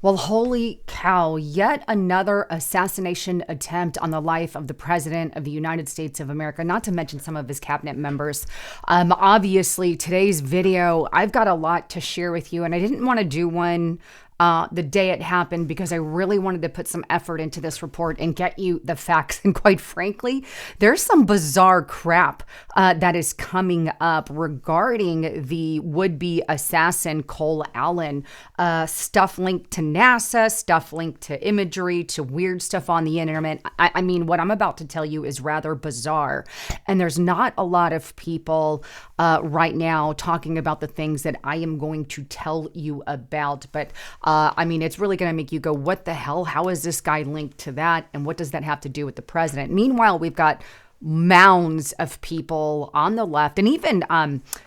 Well, holy cow, yet another assassination attempt on the life of the President of the United States of America, not to mention some of his cabinet members. Obviously, today's video, I've got a lot to share with you, and I didn't want to do one the day it happened because I really wanted to put some effort into this report and get you the facts. And quite frankly, there's some bizarre crap that is coming up regarding the would-be assassin Cole Allen. Stuff linked to NASA, stuff linked to imagery, to weird stuff on the internet. I mean, what I'm about to tell you is rather bizarre. And there's not a lot of people right now talking about the things that I am going to tell you about. But I mean, it's really going to make you go, what the hell? How is this guy linked to that? And what does that have to do with the president? Meanwhile, we've got mounds of people on the left and even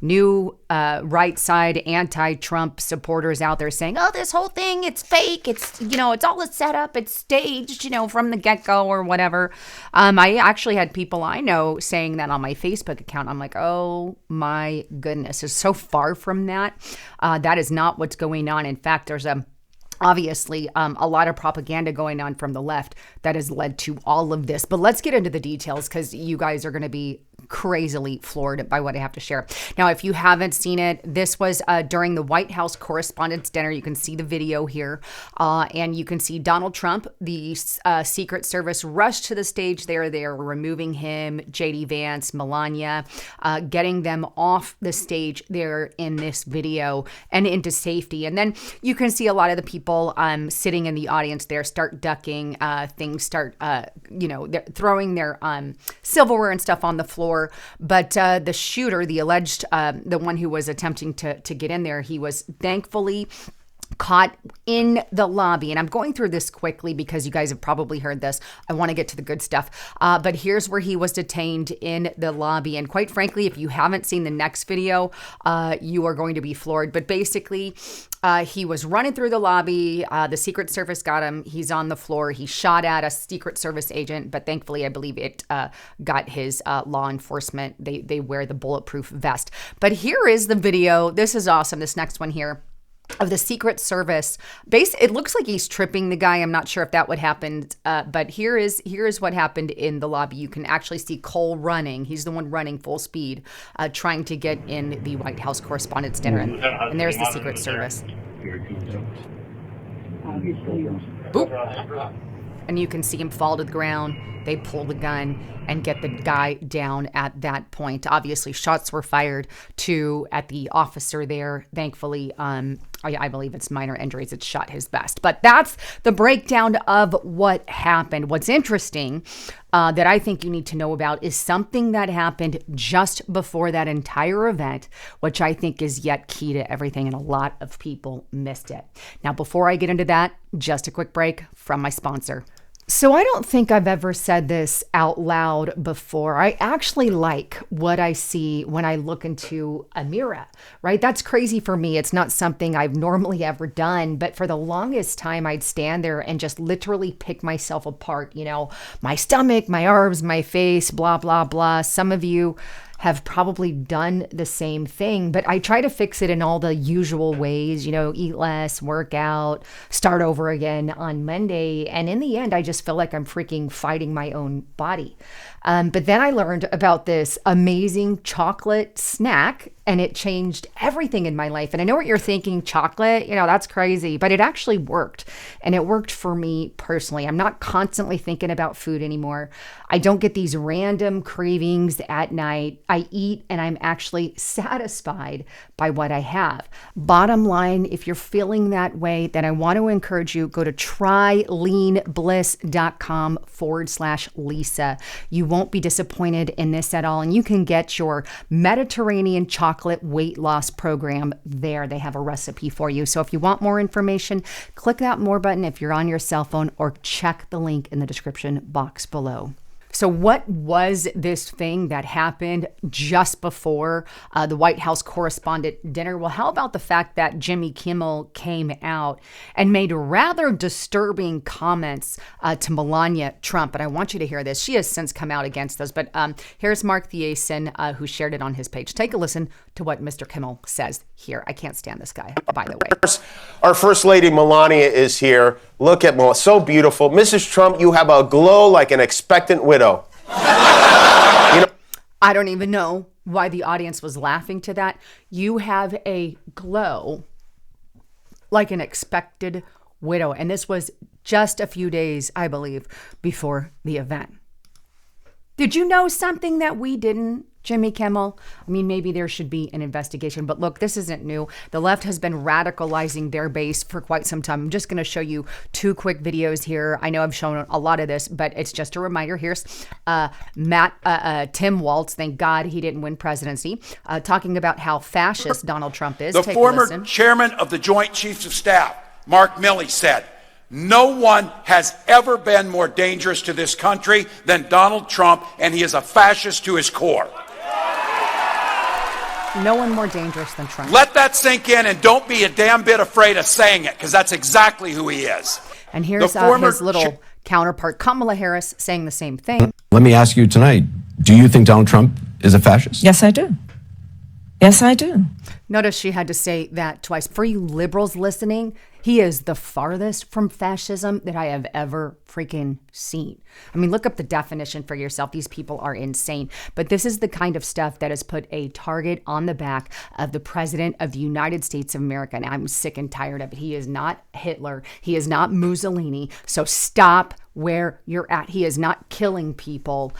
new right side anti-Trump supporters out there saying, oh, this whole thing, it's fake. It's, it's all a setup. It's staged, from the get-go or whatever. I actually had people I know saying that on my Facebook account. I'm like, oh my goodness, it's so far from that. That is not what's going on. In fact, there's obviously a lot of propaganda going on from the left that has led to all of this. But let's get into the details because you guys are going to be crazily floored by what I have to share. Now, if you haven't seen it, this was during the White House Correspondents' Dinner. You can see the video here, and you can see Donald Trump, the Secret Service rushed to the stage there. They are removing him, J.D. Vance, Melania, getting them off the stage there in this video and into safety. And then you can see a lot of the people sitting in the audience there start ducking, things start, they're throwing their silverware and stuff on the floor. But the shooter, the alleged, the one who was attempting to get in there, he was thankfully caught in the lobby. And I'm going through this quickly because you guys have probably heard this. I want to get to the good stuff. But here's where he was detained in the lobby. And quite frankly, if you haven't seen the next video, you are going to be floored. But basically, he was running through the lobby. The Secret Service got him. He's on the floor. He shot at a Secret Service agent, but thankfully, I believe it got his law enforcement. They wear the bulletproof vest. But here is the video. This is awesome. This next one here of the Secret Service. It looks like he's tripping the guy. I'm not sure if that would happen, but here is what happened in the lobby. You can actually see Cole running. He's the one running full speed, trying to get in the White House Correspondents' Dinner. And there's the Secret Service. Boop. And you can see him fall to the ground. They pull the gun and get the guy down at that point. Obviously, shots were fired at the officer there. Thankfully, I believe it's minor injuries. It shot his vest. But that's the breakdown of what happened. What's interesting that I think you need to know about is something that happened just before that entire event, which I think is yet key to everything, and a lot of people missed it. Now, before I get into that, just a quick break from my sponsor. So I don't think I've ever said this out loud before. I actually like what I see when I look into a mirror, right? That's crazy for me. It's not something I've normally ever done, but for the longest time, I'd stand there and just literally pick myself apart, my stomach, my arms, my face, blah, blah, blah. Some of you have probably done the same thing, but I try to fix it in all the usual ways, eat less, work out, start over again on Monday. And in the end, I just feel like I'm freaking fighting my own body. But then I learned about this amazing chocolate snack, and it changed everything in my life. And I know what you're thinking, chocolate, that's crazy, but it actually worked. And it worked for me personally. I'm not constantly thinking about food anymore. I don't get these random cravings at night. I eat and I'm actually satisfied by what I have. Bottom line, if you're feeling that way, then I want to encourage you, go to tryleanbliss.com/Lisa. You won't be disappointed in this at all. And you can get your Mediterranean chocolate weight loss program there. They have a recipe for you. So if you want more information, click that more button if you're on your cell phone, or check the link in the description box below. So what was this thing that happened just before the White House correspondent dinner? Well, how about the fact that Jimmy Kimmel came out and made rather disturbing comments to Melania Trump? And I want you to hear this. She has since come out against this, but here's Mark Thiessen, who shared it on his page. Take a listen to what Mr. Kimmel says here. I can't stand this guy, by the way. Our First Lady Melania is here. Look at Melania, so beautiful. Mrs. Trump, you have a glow like an expectant widow. I don't even know why the audience was laughing to that. You have a glow like an expected widow. And this was just a few days, I believe, before the event. Did you know something that we didn't, Jimmy Kimmel? I mean, maybe there should be an investigation, but look, this isn't new. The left has been radicalizing their base for quite some time. I'm just going to show you two quick videos here. I know I've shown a lot of this, but it's just a reminder. Here's Tim Walz, thank God he didn't win presidency, talking about how fascist Donald Trump is. The former chairman of the Joint Chiefs of Staff, Mark Milley, said, "No one has ever been more dangerous to this country than Donald Trump, and he is a fascist to his core." No one more dangerous than Trump. Let that sink in, and don't be a damn bit afraid of saying it, because that's exactly who he is. And here's his little counterpart, Kamala Harris, saying the same thing. Let me ask you tonight, do you think Donald Trump is a fascist? Yes, I do. Yes, I do. Notice she had to say that twice. For you liberals listening, he is the farthest from fascism that I have ever freaking seen. I mean, look up the definition for yourself. These people are insane. But this is the kind of stuff that has put a target on the back of the president of the United States of America. And I'm sick and tired of it. He is not Hitler. He is not Mussolini. So stop where you're at. He is not killing people,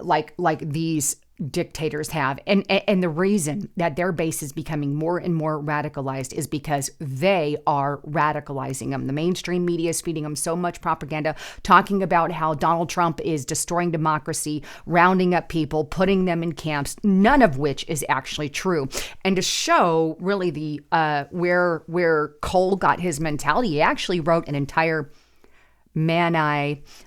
like these dictators have. And the reason that their base is becoming more and more radicalized is because they are radicalizing them. The mainstream media is feeding them so much propaganda, talking about how Donald Trump is destroying democracy, rounding up people, putting them in camps, none of which is actually true. And to show really the where Cole got his mentality, he actually wrote an entire I'm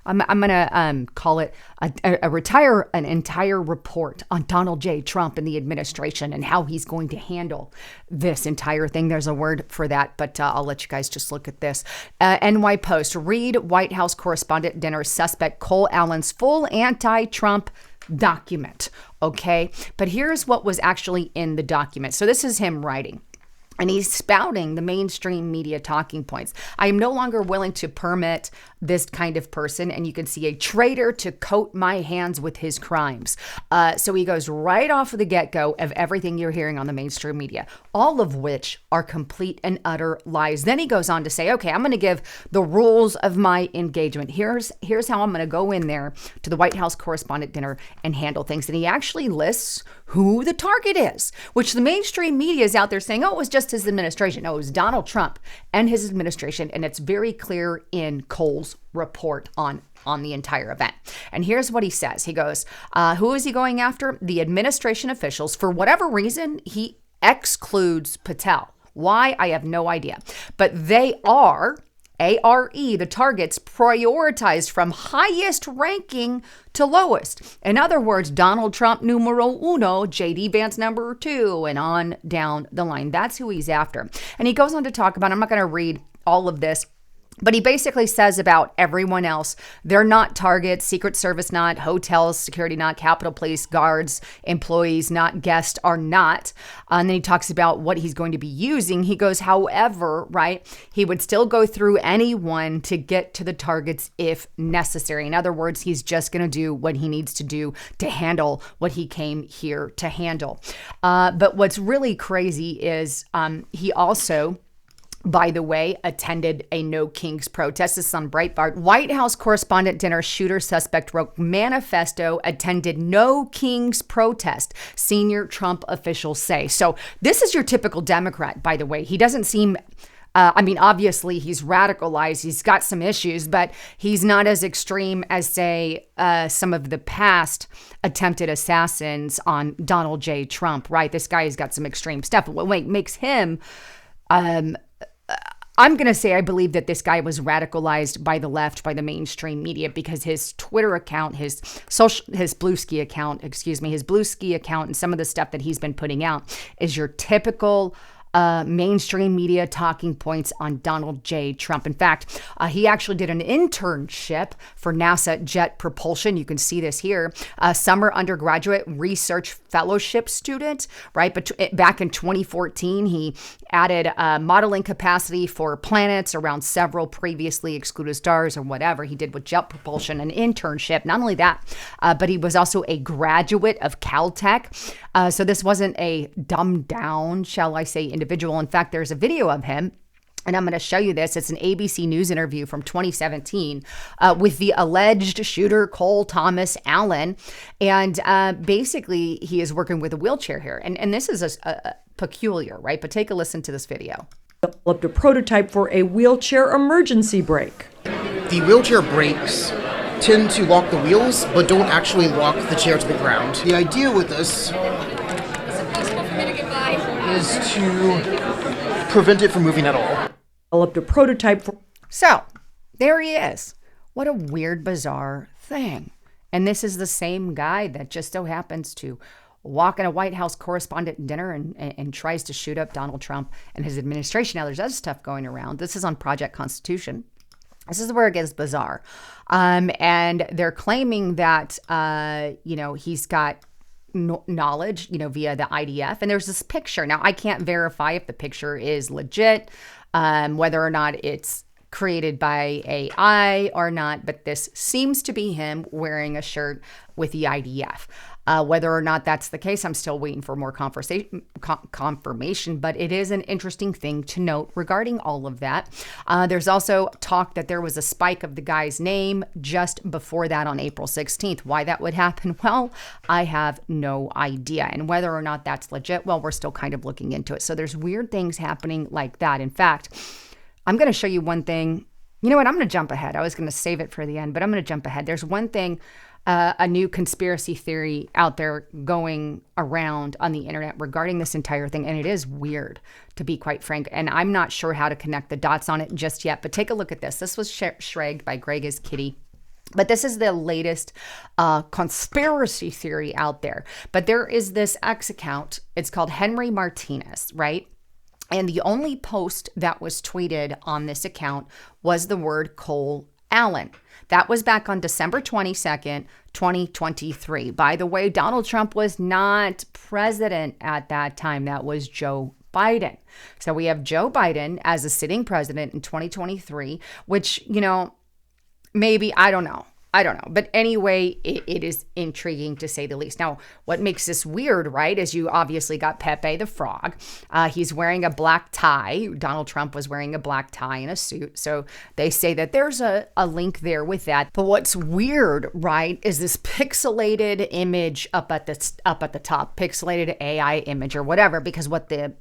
gonna call it an entire report on Donald J. Trump and the administration and how he's going to handle this entire thing. There's a word for that, but I'll let you guys just look at this. NY Post, read White House correspondent dinner suspect Cole Allen's full anti-Trump document. Okay, but here's what was actually in the document. So this is him writing. And he's spouting the mainstream media talking points. I am no longer willing to permit this kind of person, and you can see a traitor to coat my hands with his crimes. So he goes right off of the get-go of everything you're hearing on the mainstream media, all of which are complete and utter lies. Then he goes on to say, okay, I'm going to give the rules of my engagement. Here's how I'm going to go in there to the White House correspondent dinner and handle things. And he actually lists who the target is, which the mainstream media is out there saying, oh, it was just his administration. No, it was Donald Trump and his administration. And it's very clear in Cole's report on the entire event. And here's what he says. He goes, who is he going after? The administration officials. For whatever reason, he excludes Patel. Why? I have no idea. But they are ARE, the targets prioritized from highest ranking to lowest. In other words, Donald Trump numero uno, JD Vance number 2, and on down the line. That's who he's after. And he goes on to talk about, I'm not going to read all of this, but he basically says about everyone else, they're not targets, Secret Service not, hotels, security not, Capitol Police, guards, employees not, guests are not. And then he talks about what he's going to be using. He goes, however, right, he would still go through anyone to get to the targets if necessary. In other words, he's just going to do what he needs to do to handle what he came here to handle. But what's really crazy is he also, by the way, attended a No Kings protest. This is on Breitbart. White House correspondent dinner shooter suspect wrote manifesto, attended No Kings protest, senior Trump officials say. So this is your typical Democrat, by the way. He doesn't seem, obviously he's radicalized. He's got some issues, but he's not as extreme as, say, some of the past attempted assassins on Donald J. Trump, right? This guy has got some extreme stuff. What makes him I'm going to say I believe that this guy was radicalized by the left, by the mainstream media, because his Twitter account, his Bluesky account, and some of the stuff that he's been putting out is your typical mainstream media talking points on Donald J. Trump. In fact, he actually did an internship for NASA Jet Propulsion. You can see this here. A summer undergraduate research fellowship student, right? But back in 2014, he added modeling capacity for planets around several previously excluded stars or whatever he did with Jet Propulsion, an internship. Not only that, but he was also a graduate of Caltech. So this wasn't a dumbed down, shall I say, individual. In fact, there's a video of him, and I'm going to show you this. It's an ABC News interview from 2017 with the alleged shooter, Cole Thomas Allen. And basically, he is working with a wheelchair here. And this is a peculiar, right? But take a listen to this video. Developed a prototype for a wheelchair emergency brake. The wheelchair brakes tend to lock the wheels, but don't actually lock the chair to the ground. The idea with this is to prevent it from moving at all. Developed a prototype for... So, there he is. What a weird, bizarre thing. And this is the same guy that just so happens to walk in a White House correspondent dinner and tries to shoot up Donald Trump and his administration. Now, there's other stuff going around. This is on Project Constitution. This is where it gets bizarre. And they're claiming that, he's got knowledge, via the IDF. And there's this picture. Now, I can't verify if the picture is legit, whether or not it's created by AI or not, but this seems to be him wearing a shirt with the IDF. Whether or not that's the case, I'm still waiting for more confirmation, but it is an interesting thing to note regarding all of that. There's also talk that there was a spike of the guy's name just before that on April 16th. Why that would happen? Well, I have no idea. And whether or not that's legit, well, we're still kind of looking into it. So there's weird things happening like that. In fact, I'm going to show you one thing. You know what? I'm going to jump ahead. I was going to save it for the end, but I'm going to jump ahead. There's one thing, a new conspiracy theory out there going around on the internet regarding this entire thing. And it is weird, to be quite frank. And I'm not sure how to connect the dots on it just yet. But take a look at this. This was shragged by Greg is Kitty. But this is the latest conspiracy theory out there. But there is this X account. It's called Henry Martinez, right? And the only post that was tweeted on this account was the word Cole Allen. That was back on December 22nd, 2023. By the way, Donald Trump was not president at that time. That was Joe Biden. So we have Joe Biden as a sitting president in 2023, which, maybe, I don't know. But anyway, it is intriguing to say the least. Now, what makes this weird, right, is you obviously got Pepe the Frog. He's wearing a black tie. Donald Trump was wearing a black tie and a suit. So they say that there's a link there with that. But what's weird, right, is this pixelated image up at the top, pixelated AI image or whatever, because what the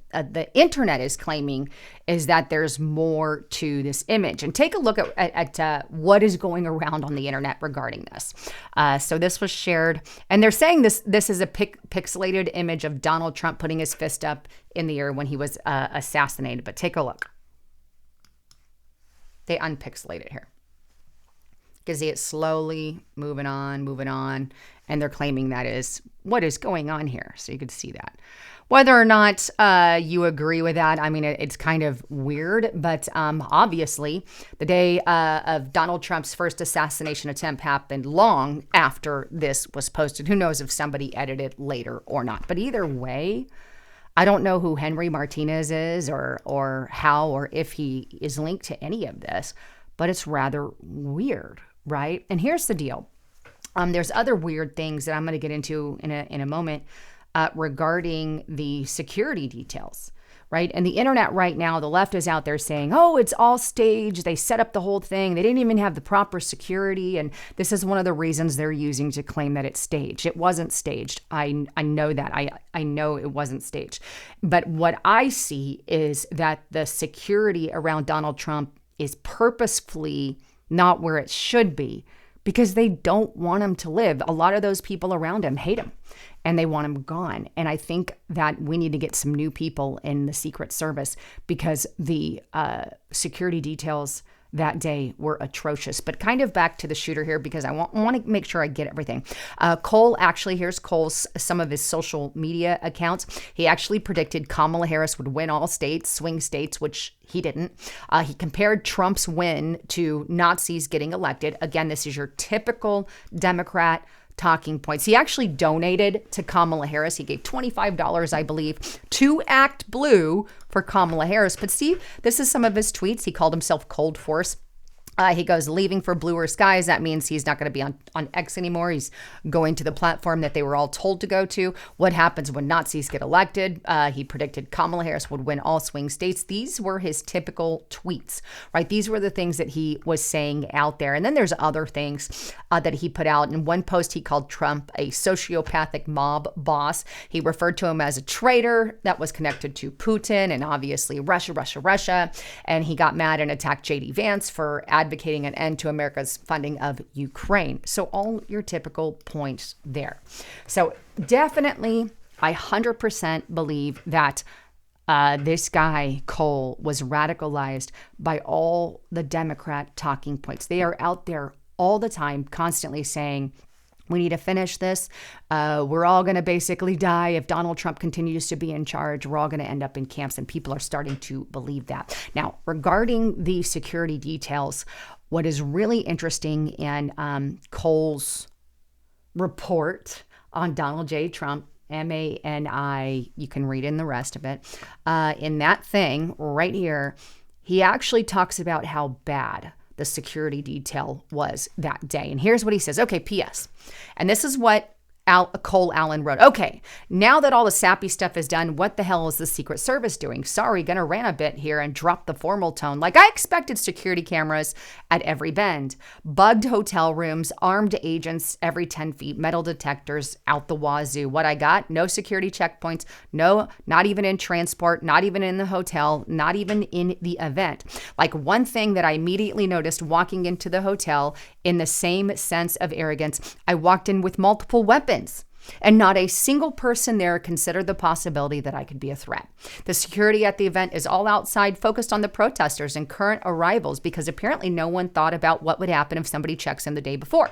internet is claiming is that there's more to this image. And take a look at what is going around on the internet regarding this. So this was shared, and they're saying this is a pixelated image of Donald Trump putting his fist up in the air when he was assassinated. But take a look. They unpixelate it here. You can see it slowly moving on, and they're claiming that is what is going on here. So you could see that. Whether or not you agree with that, I mean, it's kind of weird, but obviously the day of Donald Trump's first assassination attempt happened long after this was posted. Who knows if somebody edited it later or not. But either way, I don't know who Henry Martinez is or how or if he is linked to any of this, but it's rather weird, right? And here's the deal. There's other weird things that I'm going to get into in a moment. Regarding the security details, right? And the internet right now, the left is out there saying, oh, it's all staged. They set up the whole thing. They didn't even have the proper security. And this is one of the reasons they're using to claim that it's staged. It wasn't staged. I know that. I know it wasn't staged. But what I see is that the security around Donald Trump is purposefully not where it should be, because they don't want him to live. A lot of those people around him hate him and they want him gone. And I think that we need to get some new people in the Secret Service because the security details that day were atrocious. But kind of back to the shooter here, because I want to make sure I get everything. Cole, actually, here's Cole's, some of his social media accounts. He actually predicted Kamala Harris would win all states, swing states, which he didn't. He compared Trump's win to Nazis getting elected. Again, this is your typical Democrat talking points. He actually donated to Kamala Harris. He gave $25, I believe, to Act Blue for Kamala Harris. But see, this is some of his tweets. He called himself Cold Force. He goes, leaving for bluer skies. That means he's not going to be on X anymore. He's going to the platform that they were all told to go to. What happens when Nazis get elected? He predicted Kamala Harris would win all swing states. These were his typical tweets, right? These were the things that he was saying out there. And then there's other things that he put out. In one post, he called Trump a sociopathic mob boss. He referred to him as a traitor that was connected to Putin and obviously Russia. And he got mad and attacked J.D. Vance for advocating an end to America's funding of Ukraine. So all your typical points there. So definitely, I 100% believe that this guy, Cole, was radicalized by all the Democrat talking points. They are out there all the time, constantly saying, we need to finish this. We're all going to basically die if Donald Trump continues to be in charge. We're all going to end up in camps, and people are starting to believe that. Now, regarding the security details, what is really interesting in Cole's report on Donald J. Trump, MANI, you can read in the rest of it, in that thing right here, he actually talks about how bad the security detail was that day. And here's what he says. Okay, P.S. And this is what Cole Allen wrote. Okay, now that all the sappy stuff is done, what the hell is the Secret Service doing? Sorry, gonna rant a bit here and drop the formal tone. Like I expected, security cameras at every bend, bugged hotel rooms, armed agents every 10 feet, metal detectors out the wazoo. What I got? No security checkpoints. No, not even in transport, not even in the hotel, not even in the event. Like one thing that I immediately noticed walking into the hotel, in the same sense of arrogance, I walked in with multiple weapons. And not a single person there considered the possibility that I could be a threat. The security at the event is all outside, focused on the protesters and current arrivals, because apparently no one thought about what would happen if somebody checks in the day before.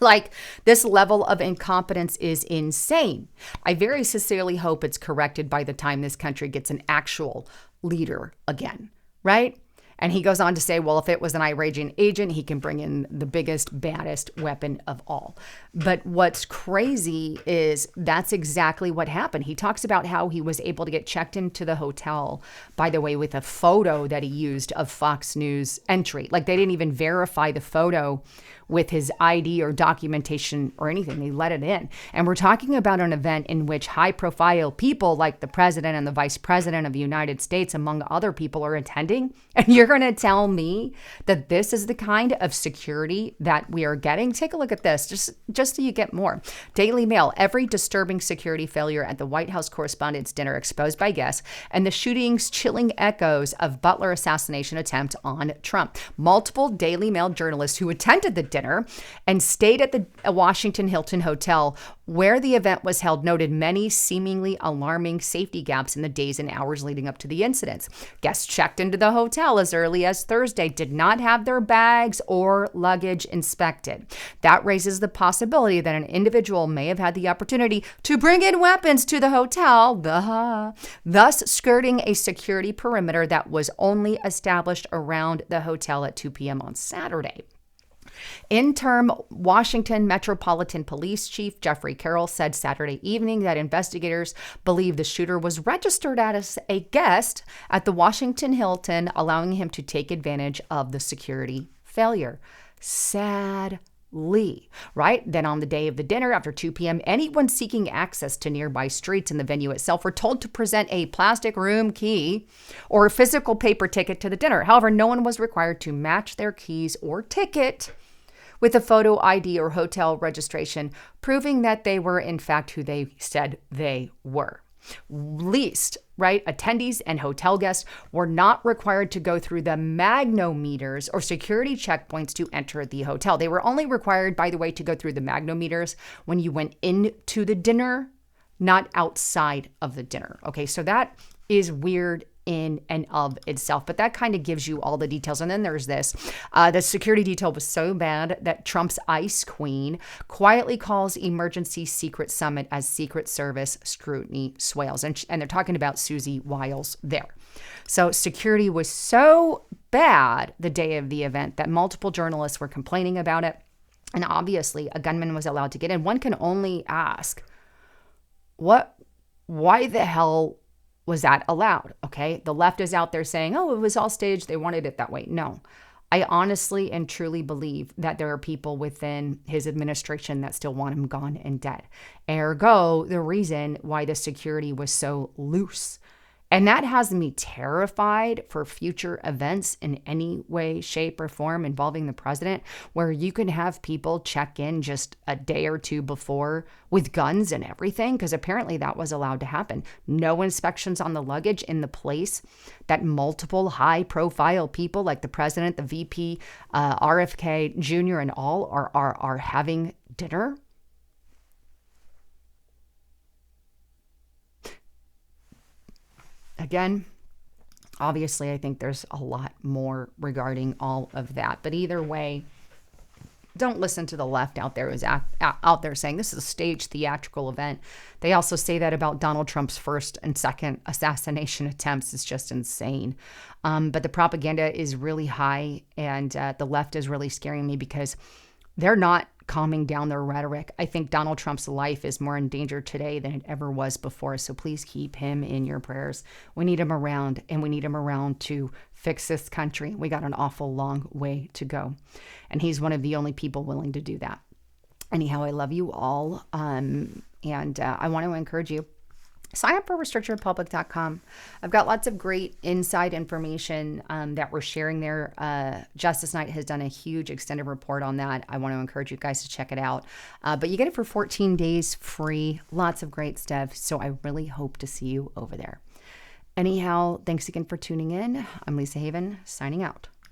Like, this level of incompetence is insane. I very sincerely hope it's corrected by the time this country gets an actual leader again, right? And he goes on to say, well, if it was an Iranian agent, he can bring in the biggest, baddest weapon of all. But what's crazy is that's exactly what happened. He talks about how he was able to get checked into the hotel, by the way, with a photo that he used of Fox News entry. Like they didn't even verify the photo with his ID or documentation or anything. They let it in. And we're talking about an event in which high-profile people like the president and the vice president of the United States, among other people, are attending. And you're going to tell me that this is the kind of security that we are getting? Take a look at this, just so you get more. Daily Mail, every disturbing security failure at the White House Correspondents' Dinner exposed by guests, and the shooting's chilling echoes of Butler assassination attempt on Trump. Multiple Daily Mail journalists who attended the dinner and stayed at the Washington Hilton Hotel where the event was held noted many seemingly alarming safety gaps in the days and hours leading up to the incidents. Guests checked into the hotel as early as Thursday did not have their bags or luggage inspected. That raises the possibility that an individual may have had the opportunity to bring in weapons to the hotel, thus skirting a security perimeter that was only established around the hotel at 2 p.m. on Saturday. Interim Washington Metropolitan Police Chief Jeffrey Carroll said Saturday evening that investigators believe the shooter was registered as a guest at the Washington Hilton, allowing him to take advantage of the security failure. Sadly, right? Then on the day of the dinner, after 2 p.m., anyone seeking access to nearby streets and the venue itself were told to present a plastic room key or a physical paper ticket to the dinner. However, no one was required to match their keys or ticket with a photo ID or hotel registration, proving that they were, in fact, who they said they were. least, right? Attendees and hotel guests were not required to go through the magnometers or security checkpoints to enter the hotel. They were only required, by the way, to go through the magnometers when you went into the dinner, not outside of the dinner. Okay, so that is weird in and of itself, but that kind of gives you all the details. And then there's this. The security detail was so bad that Trump's ice queen quietly calls emergency secret summit as Secret Service scrutiny swales. And they're talking about Susie Wiles there. So security was so bad the day of the event that multiple journalists were complaining about it. And obviously a gunman was allowed to get in. One can only ask, why the hell was that allowed? Okay. The left is out there saying, oh, it was all staged. They wanted it that way. No, I honestly and truly believe that there are people within his administration that still want him gone and dead. Ergo, the reason why the security was so loose. And that has me terrified for future events in any way, shape, or form involving the president, where you can have people check in just a day or two before with guns and everything, because apparently that was allowed to happen. No inspections on the luggage in the place that multiple high-profile people like the president, the VP, RFK Jr., and all are having dinner. Again, obviously, I think there's a lot more regarding all of that. But either way, don't listen to the left out there who's out there saying this is a staged theatrical event. They also say that about Donald Trump's first and second assassination attempts. It's just insane. But the propaganda is really high, and the left is really scaring me because they're not calming down their rhetoric. I think Donald Trump's life is more in danger today than it ever was before. So please keep him in your prayers. We need him around, and we need him around to fix this country. We got an awful long way to go. And he's one of the only people willing to do that. Anyhow, I love you all. And I want to encourage you. Sign up for restrictedrepublic.com. I've got lots of great inside information that we're sharing there. Justice Knight has done a huge extended report on that. I want to encourage you guys to check it out. But you get it for 14 days free. Lots of great stuff. So I really hope to see you over there. Anyhow, thanks again for tuning in. I'm Lisa Haven, signing out.